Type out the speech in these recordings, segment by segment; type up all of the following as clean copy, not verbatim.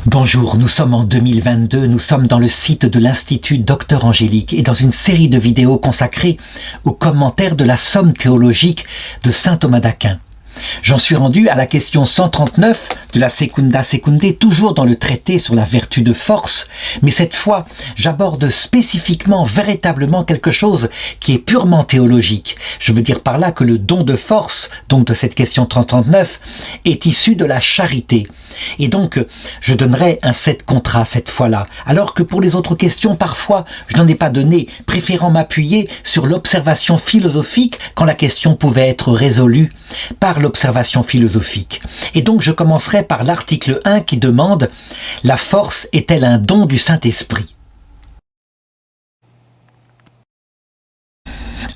Bonjour, nous sommes en 2022, nous sommes dans le site de l'Institut Docteur Angélique et dans une série de vidéos consacrées aux commentaires de la Somme théologique de saint Thomas d'Aquin. J'en suis rendu à la question 139 de la Secunda Secundae, toujours dans le traité sur la vertu de force, mais cette fois, j'aborde spécifiquement, véritablement quelque chose qui est purement théologique. Je veux dire par là que le don de force, donc de cette question 139, est issu de la charité. Et donc, je donnerai un set contra cette fois-là, alors que pour les autres questions, parfois, je n'en ai pas donné, préférant m'appuyer sur l'observation philosophique quand la question pouvait être résolue par l'observation philosophique. Et donc, je commencerai par l'article 1 qui demande « La force est-elle un don du Saint-Esprit ?»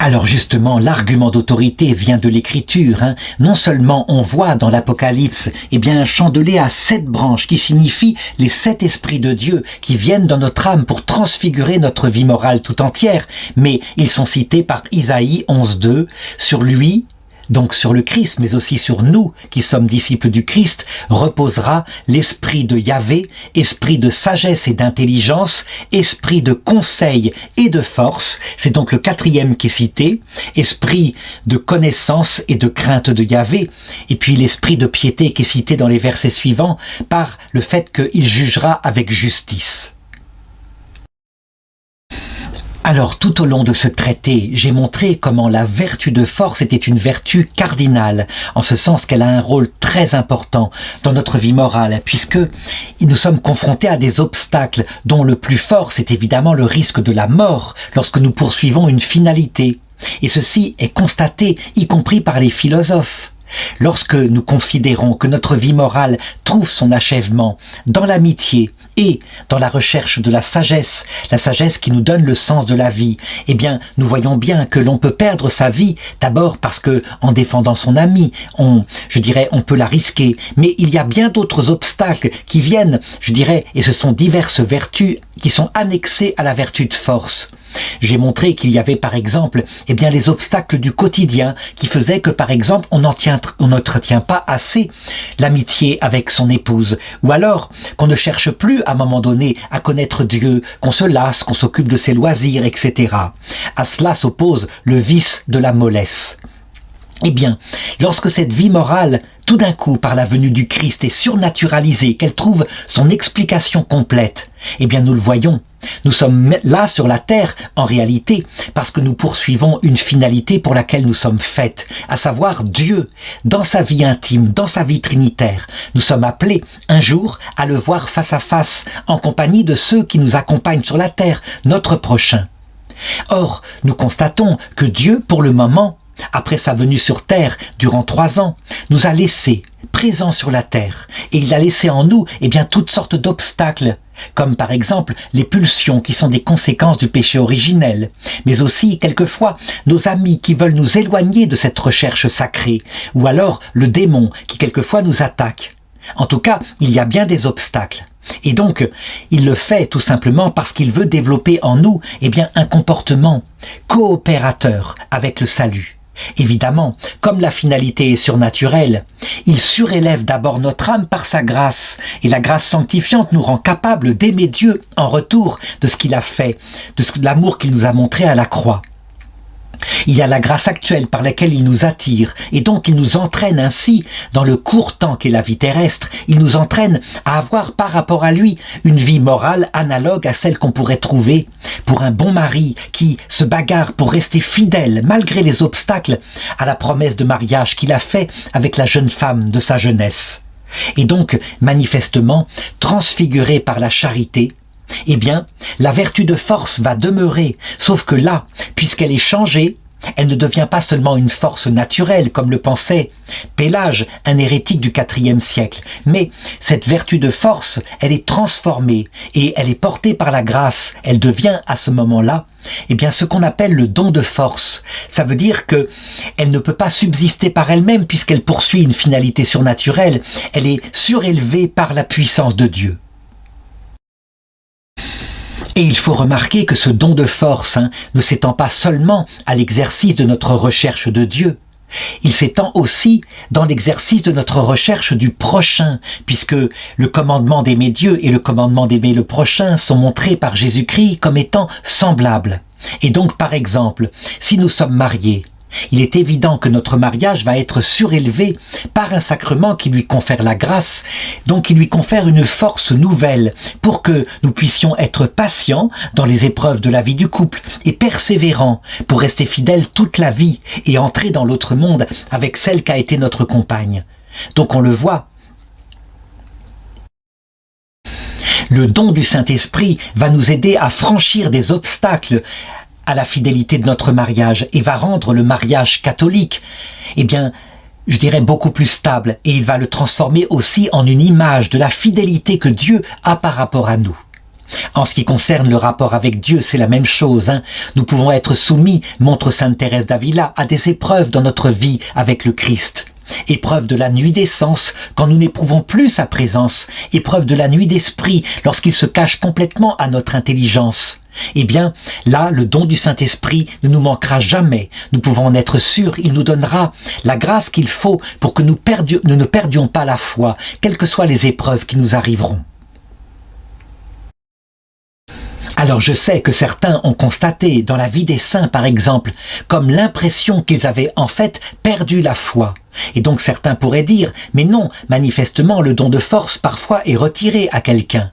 Alors justement, l'argument d'autorité vient de l'Écriture. Non seulement on voit dans l'Apocalypse un chandelier à 7 branches qui signifie les 7 esprits de Dieu qui viennent dans notre âme pour transfigurer notre vie morale tout entière, mais ils sont cités par Isaïe 11.2 sur lui. Donc sur le Christ, mais aussi sur nous qui sommes disciples du Christ, reposera l'esprit de Yahvé, esprit de sagesse et d'intelligence, esprit de conseil et de force. C'est donc le 4e qui est cité, esprit de connaissance et de crainte de Yahvé. Et puis l'esprit de piété qui est cité dans les versets suivants par le fait qu'il jugera avec justice. Alors, tout au long de ce traité, j'ai montré comment la vertu de force était une vertu cardinale, en ce sens qu'elle a un rôle très important dans notre vie morale, puisque nous sommes confrontés à des obstacles dont le plus fort, c'est évidemment le risque de la mort lorsque nous poursuivons une finalité. Et ceci est constaté, y compris par les philosophes. Lorsque nous considérons que notre vie morale trouve son achèvement dans l'amitié et dans la recherche de la sagesse qui nous donne le sens de la vie, nous voyons bien que l'on peut perdre sa vie d'abord parce que, en défendant son ami, on peut la risquer, mais il y a bien d'autres obstacles qui viennent, et ce sont diverses vertus qui sont annexées à la vertu de force. J'ai montré qu'il y avait par exemple les obstacles du quotidien qui faisaient que par exemple on n'entretient pas assez l'amitié avec son épouse, ou alors qu'on ne cherche plus à un moment donné à connaître Dieu, qu'on se lasse, qu'on s'occupe de ses loisirs, etc. À cela s'oppose le vice de la mollesse. Lorsque cette vie morale, tout d'un coup, par la venue du Christ, est surnaturalisée, qu'elle trouve son explication complète, nous le voyons. Nous sommes là sur la terre, en réalité, parce que nous poursuivons une finalité pour laquelle nous sommes faits, à savoir Dieu, dans sa vie intime, dans sa vie trinitaire. Nous sommes appelés, un jour, à le voir face à face, en compagnie de ceux qui nous accompagnent sur la terre, notre prochain. Or, nous constatons que Dieu, pour le moment, après sa venue sur terre durant 3 ans, nous a laissés présents sur la terre et il a laissé en nous toutes sortes d'obstacles, comme par exemple les pulsions qui sont des conséquences du péché originel, mais aussi quelquefois nos amis qui veulent nous éloigner de cette recherche sacrée, ou alors le démon qui quelquefois nous attaque. En tout cas, il y a bien des obstacles. Et donc, il le fait tout simplement parce qu'il veut développer en nous un comportement coopérateur avec le salut. Évidemment, comme la finalité est surnaturelle, il surélève d'abord notre âme par sa grâce, et la grâce sanctifiante nous rend capables d'aimer Dieu en retour de ce qu'il a fait, de l'amour qu'il nous a montré à la croix. Il y a la grâce actuelle par laquelle il nous attire, et donc il nous entraîne ainsi, dans le court temps qu'est la vie terrestre, il nous entraîne à avoir par rapport à lui une vie morale analogue à celle qu'on pourrait trouver pour un bon mari qui se bagarre pour rester fidèle, malgré les obstacles, à la promesse de mariage qu'il a fait avec la jeune femme de sa jeunesse. Et donc, manifestement, transfiguré par la charité, la vertu de force va demeurer, sauf que là, puisqu'elle est changée, elle ne devient pas seulement une force naturelle, comme le pensait Pélage, un hérétique du IVe siècle, mais cette vertu de force, elle est transformée et elle est portée par la grâce. Elle devient à ce moment-là ce qu'on appelle le don de force. Ça veut dire que elle ne peut pas subsister par elle-même puisqu'elle poursuit une finalité surnaturelle. Elle est surélevée par la puissance de Dieu. Et il faut remarquer que ce don de force ne s'étend pas seulement à l'exercice de notre recherche de Dieu, Il s'étend aussi dans l'exercice de notre recherche du prochain, puisque le commandement d'aimer Dieu et le commandement d'aimer le prochain sont montrés par Jésus-Christ comme étant semblables. Et donc, par exemple, si nous sommes mariés, il est évident que notre mariage va être surélevé par un sacrement qui lui confère la grâce, donc qui lui confère une force nouvelle pour que nous puissions être patients dans les épreuves de la vie du couple et persévérants pour rester fidèles toute la vie et entrer dans l'autre monde avec celle qu'a été notre compagne. Donc on le voit. Le don du Saint-Esprit va nous aider à franchir des obstacles à la fidélité de notre mariage et va rendre le mariage catholique, je dirais beaucoup plus stable, et il va le transformer aussi en une image de la fidélité que Dieu a par rapport à nous. En ce qui concerne le rapport avec Dieu, c'est la même chose. Nous pouvons être soumis, montre Sainte Thérèse d'Avila, à des épreuves dans notre vie avec le Christ. Épreuve de la nuit des sens, quand nous n'éprouvons plus sa présence. Épreuve de la nuit d'esprit, lorsqu'il se cache complètement à notre intelligence. Là, le don du Saint-Esprit ne nous manquera jamais. Nous pouvons en être sûrs, il nous donnera la grâce qu'il faut pour que nous ne perdions pas la foi, quelles que soient les épreuves qui nous arriveront. Alors je sais que certains ont constaté dans la vie des saints, par exemple, comme l'impression qu'ils avaient en fait perdu la foi. Et donc certains pourraient dire, mais non, manifestement le don de force parfois est retiré à quelqu'un.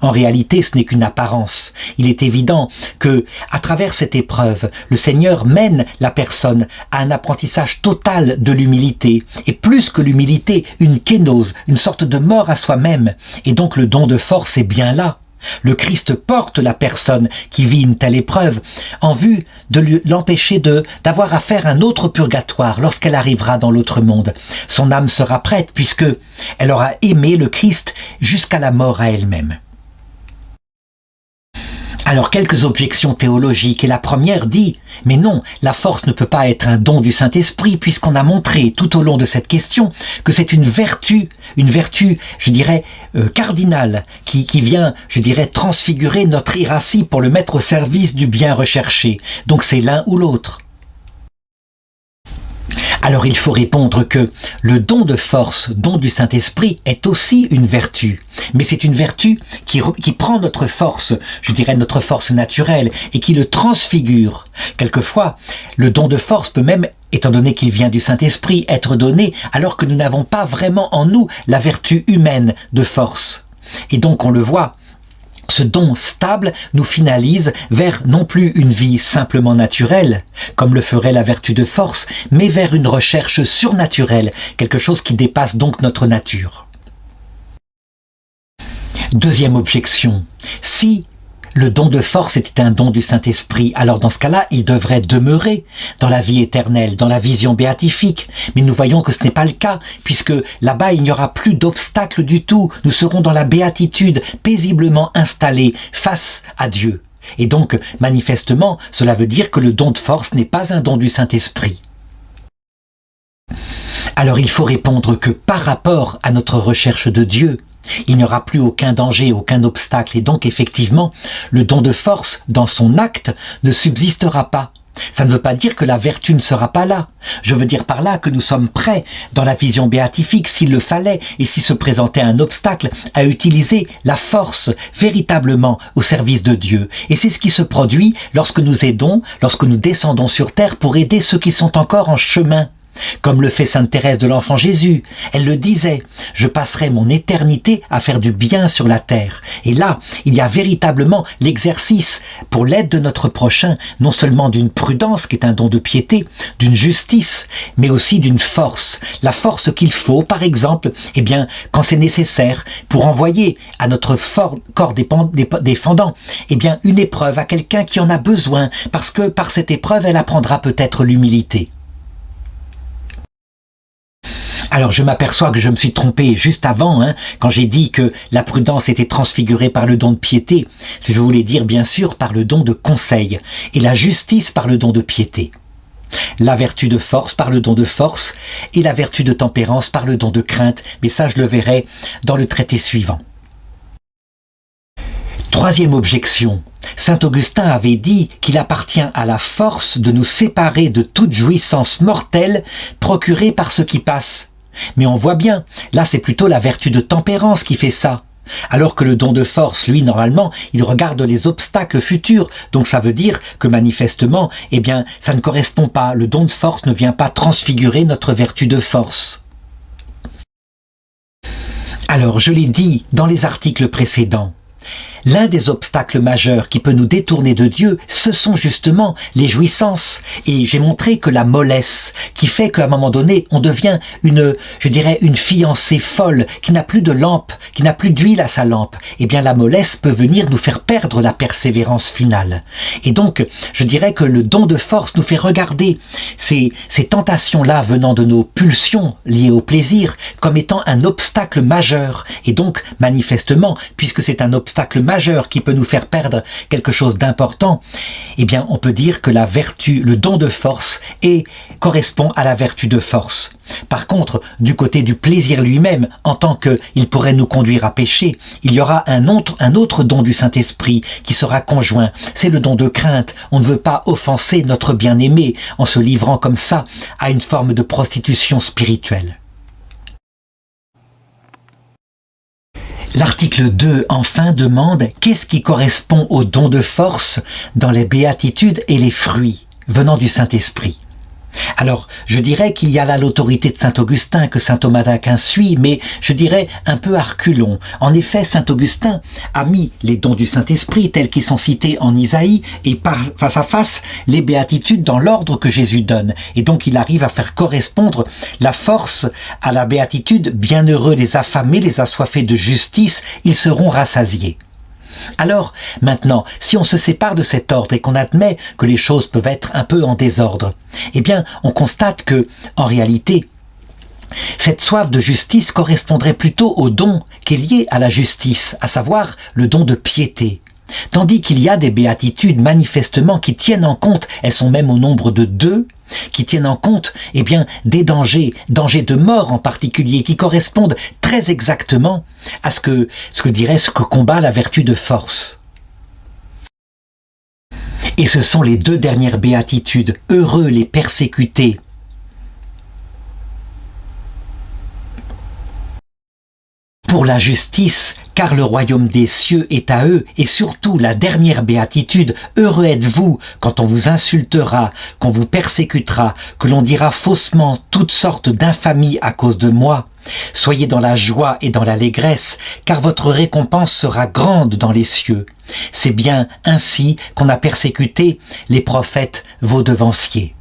En réalité, ce n'est qu'une apparence. Il est évident que, à travers cette épreuve, le Seigneur mène la personne à un apprentissage total de l'humilité, et plus que l'humilité, une kénose, une sorte de mort à soi-même. Et donc le don de force est bien là. Le Christ porte la personne qui vit une telle épreuve en vue de l'empêcher d'avoir à faire un autre purgatoire lorsqu'elle arrivera dans l'autre monde. Son âme sera prête puisque elle aura aimé le Christ jusqu'à la mort à elle-même. Alors, quelques objections théologiques, et la première dit « Mais non, la force ne peut pas être un don du Saint-Esprit, puisqu'on a montré tout au long de cette question que c'est une vertu, je dirais, cardinale, qui vient, je dirais, transfigurer notre inertie pour le mettre au service du bien recherché. Donc c'est l'un ou l'autre. » Alors il faut répondre que le don de force, don du Saint-Esprit, est aussi une vertu. Mais c'est une vertu qui prend notre force, je dirais notre force naturelle, et qui le transfigure. Quelquefois, le don de force peut même, étant donné qu'il vient du Saint-Esprit, être donné alors que nous n'avons pas vraiment en nous la vertu humaine de force. Et donc on le voit, ce don stable nous finalise vers non plus une vie simplement naturelle, comme le ferait la vertu de force, mais vers une recherche surnaturelle, quelque chose qui dépasse donc notre nature. Deuxième objection, si le don de force était un don du Saint-Esprit, alors dans ce cas-là, il devrait demeurer dans la vie éternelle, dans la vision béatifique. Mais nous voyons que ce n'est pas le cas, puisque là-bas, il n'y aura plus d'obstacle du tout. Nous serons dans la béatitude, paisiblement installés face à Dieu. Et donc, manifestement, cela veut dire que le don de force n'est pas un don du Saint-Esprit. Alors il faut répondre que par rapport à notre recherche de Dieu, il n'y aura plus aucun danger, aucun obstacle, et donc effectivement, le don de force, dans son acte, ne subsistera pas. Ça ne veut pas dire que la vertu ne sera pas là. Je veux dire par là que nous sommes prêts, dans la vision béatifique, s'il le fallait, et s'il se présentait un obstacle, à utiliser la force véritablement au service de Dieu. Et c'est ce qui se produit lorsque nous aidons, lorsque nous descendons sur terre pour aider ceux qui sont encore en chemin. Comme le fait Sainte Thérèse de l'Enfant Jésus. Elle le disait, « Je passerai mon éternité à faire du bien sur la terre. » Et là, il y a véritablement l'exercice pour l'aide de notre prochain, non seulement d'une prudence qui est un don de piété, d'une justice, mais aussi d'une force. La force qu'il faut, par exemple, quand c'est nécessaire, pour envoyer à notre corps défendant, une épreuve à quelqu'un qui en a besoin, parce que par cette épreuve, elle apprendra peut-être l'humilité. Alors je m'aperçois que je me suis trompé juste avant, quand j'ai dit que la prudence était transfigurée par le don de piété. Je voulais dire bien sûr par le don de conseil, et la justice par le don de piété. La vertu de force par le don de force, et la vertu de tempérance par le don de crainte, mais ça je le verrai dans le traité suivant. Troisième objection. Saint Augustin avait dit qu'il appartient à la force de nous séparer de toute jouissance mortelle procurée par ce qui passe. Mais on voit bien, là c'est plutôt la vertu de tempérance qui fait ça. Alors que le don de force, lui, normalement, il regarde les obstacles futurs. Donc ça veut dire que manifestement, eh bien, ça ne correspond pas. Le don de force ne vient pas transfigurer notre vertu de force. Alors, je l'ai dit dans les articles précédents, l'un des obstacles majeurs qui peut nous détourner de Dieu, ce sont justement les jouissances. Et j'ai montré que la mollesse, qui fait qu'à un moment donné, on devient une fiancée folle, qui n'a plus de lampe, qui n'a plus d'huile à sa lampe, eh bien la mollesse peut venir nous faire perdre la persévérance finale. Et donc, je dirais que le don de force nous fait regarder ces tentations-là venant de nos pulsions liées au plaisir comme étant un obstacle majeur. Et donc, manifestement, puisque c'est un obstacle majeur qui peut nous faire perdre quelque chose d'important, eh bien on peut dire que la vertu, le don de force correspond à la vertu de force. Par contre, du côté du plaisir lui-même, en tant qu'il pourrait nous conduire à pécher, il y aura un autre don du Saint-Esprit qui sera conjoint. C'est le don de crainte. On ne veut pas offenser notre bien-aimé en se livrant comme ça à une forme de prostitution spirituelle. L'article 2, enfin, demande qu'est-ce qui correspond au don de force dans les béatitudes et les fruits venant du Saint-Esprit. Alors, je dirais qu'il y a là l'autorité de saint Augustin que saint Thomas d'Aquin suit, mais je dirais un peu à reculons. En effet, saint Augustin a mis les dons du Saint-Esprit tels qu'ils sont cités en Isaïe et face à face les béatitudes dans l'ordre que Jésus donne. Et donc il arrive à faire correspondre la force à la béatitude « Bienheureux les affamés, les assoiffés de justice, ils seront rassasiés ». Alors, maintenant, si on se sépare de cet ordre et qu'on admet que les choses peuvent être un peu en désordre, eh bien, on constate que, en réalité, cette soif de justice correspondrait plutôt au don qui est lié à la justice, à savoir le don de piété. Tandis qu'il y a des béatitudes manifestement qui tiennent en compte, elles sont même au nombre de 2, qui tiennent en compte eh bien, des dangers de mort en particulier, qui correspondent très exactement à ce que combat la vertu de force. Et ce sont les 2 dernières béatitudes, heureux les persécutés. Pour la justice, car le royaume des cieux est à eux, et surtout la dernière béatitude, heureux êtes-vous quand on vous insultera, qu'on vous persécutera, que l'on dira faussement toutes sortes d'infamies à cause de moi. Soyez dans la joie et dans l'allégresse, car votre récompense sera grande dans les cieux. C'est bien ainsi qu'on a persécuté les prophètes vos devanciers.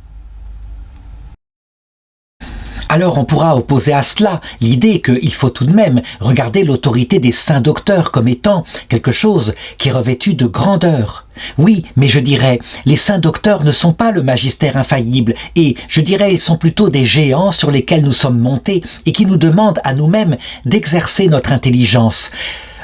Alors on pourra opposer à cela l'idée qu'il faut tout de même regarder l'autorité des saints docteurs comme étant quelque chose qui est revêtu de grandeur. Oui, mais je dirais, les saints docteurs ne sont pas le magistère infaillible et je dirais ils sont plutôt des géants sur lesquels nous sommes montés et qui nous demandent à nous-mêmes d'exercer notre intelligence.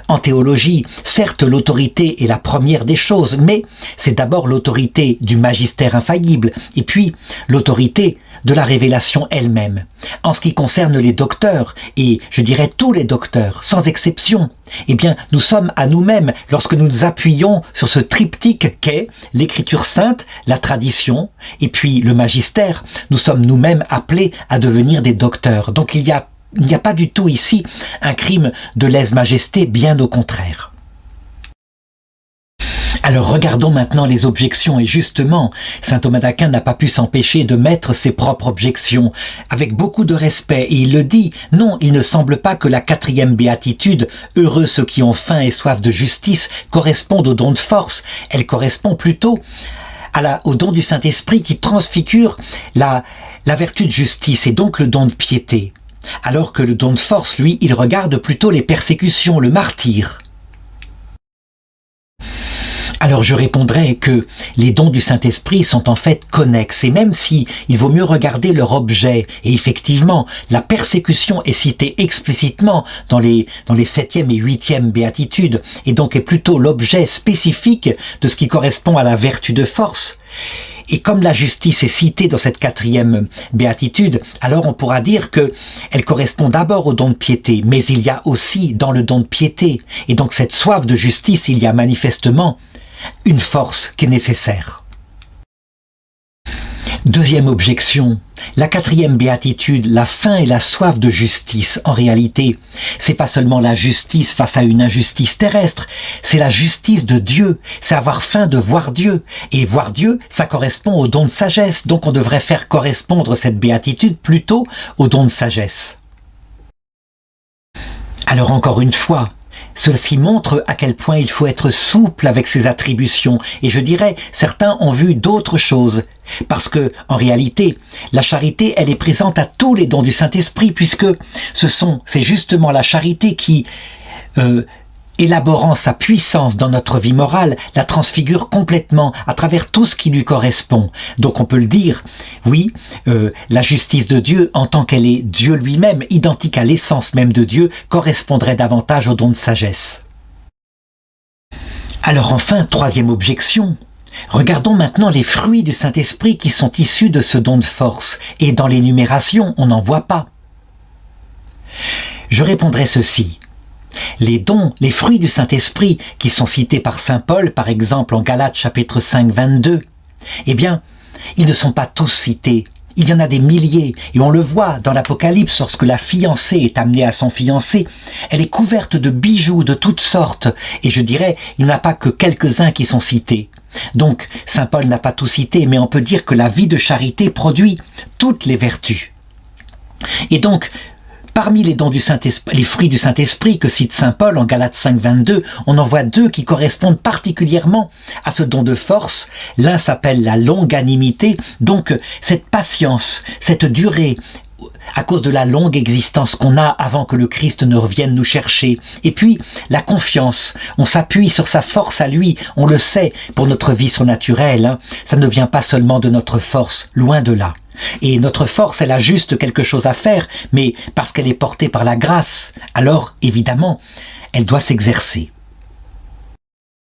En théologie, certes, l'autorité est la première des choses, mais c'est d'abord l'autorité du magistère infaillible, et puis l'autorité de la révélation elle-même. En ce qui concerne les docteurs, et je dirais tous les docteurs, sans exception, eh bien, nous sommes à nous-mêmes, lorsque nous nous appuyons sur ce triptyque qu'est l'écriture sainte, la tradition, et puis le magistère, nous sommes nous-mêmes appelés à devenir des docteurs. Donc il n'y a pas du tout ici un crime de lèse-majesté, bien au contraire. Alors regardons maintenant les objections et justement, saint Thomas d'Aquin n'a pas pu s'empêcher de mettre ses propres objections avec beaucoup de respect et il le dit, non, il ne semble pas que la 4e béatitude, heureux ceux qui ont faim et soif de justice, corresponde au don de force, elle correspond plutôt au don du Saint-Esprit qui transfigure la vertu de justice et donc le don de piété. Alors que le don de force, lui, il regarde plutôt les persécutions, le martyre. Alors je répondrai que les dons du Saint-Esprit sont en fait connexes, et même si il vaut mieux regarder leur objet, et effectivement, la persécution est citée explicitement dans les 7e et 8e béatitudes, et donc est plutôt l'objet spécifique de ce qui correspond à la vertu de force, Et comme la justice est citée dans cette 4e béatitude, alors on pourra dire que elle correspond d'abord au don de piété, mais il y a aussi dans le don de piété, et donc cette soif de justice, il y a manifestement une force qui est nécessaire. Deuxième objection, la 4e béatitude, la faim et la soif de justice, en réalité, c'est pas seulement la justice face à une injustice terrestre, c'est la justice de Dieu, c'est avoir faim de voir Dieu. Et voir Dieu, ça correspond au don de sagesse, donc on devrait faire correspondre cette béatitude plutôt au don de sagesse. Alors encore une fois, ceci montre à quel point il faut être souple avec ses attributions. Et je dirais, certains ont vu d'autres choses. Parce que, en réalité, la charité, elle est présente à tous les dons du Saint-Esprit, puisque c'est justement la charité qui, élaborant sa puissance dans notre vie morale, la transfigure complètement à travers tout ce qui lui correspond. Donc on peut le dire, oui, la justice de Dieu, en tant qu'elle est Dieu lui-même, identique à l'essence même de Dieu, correspondrait davantage au don de sagesse. Alors enfin, 3e objection. Regardons maintenant les fruits du Saint-Esprit qui sont issus de ce don de force. Et dans l'énumération, on n'en voit pas. Je répondrai ceci. Les dons, les fruits du Saint-Esprit qui sont cités par saint Paul, par exemple en Galates chapitre 5, 22, eh bien, ils ne sont pas tous cités. Il y en a des milliers, et on le voit dans l'Apocalypse lorsque la fiancée est amenée à son fiancé. Elle est couverte de bijoux de toutes sortes, et je dirais, il n'y en a pas que quelques-uns qui sont cités. Donc, saint Paul n'a pas tout cité, mais on peut dire que la vie de charité produit toutes les vertus. Et donc, parmi les dons du Saint-Esprit, les fruits du Saint-Esprit que cite saint Paul en Galates 5, 22, on en voit 2 qui correspondent particulièrement à ce don de force. L'un s'appelle la longanimité, donc cette patience, cette durée, à cause de la longue existence qu'on a avant que le Christ ne revienne nous chercher. Et puis, la confiance, on s'appuie sur sa force à lui, on le sait, pour notre vie surnaturelle, ça ne vient pas seulement de notre force, loin de là. Et notre force, elle a juste quelque chose à faire, mais parce qu'elle est portée par la grâce, alors, évidemment, elle doit s'exercer.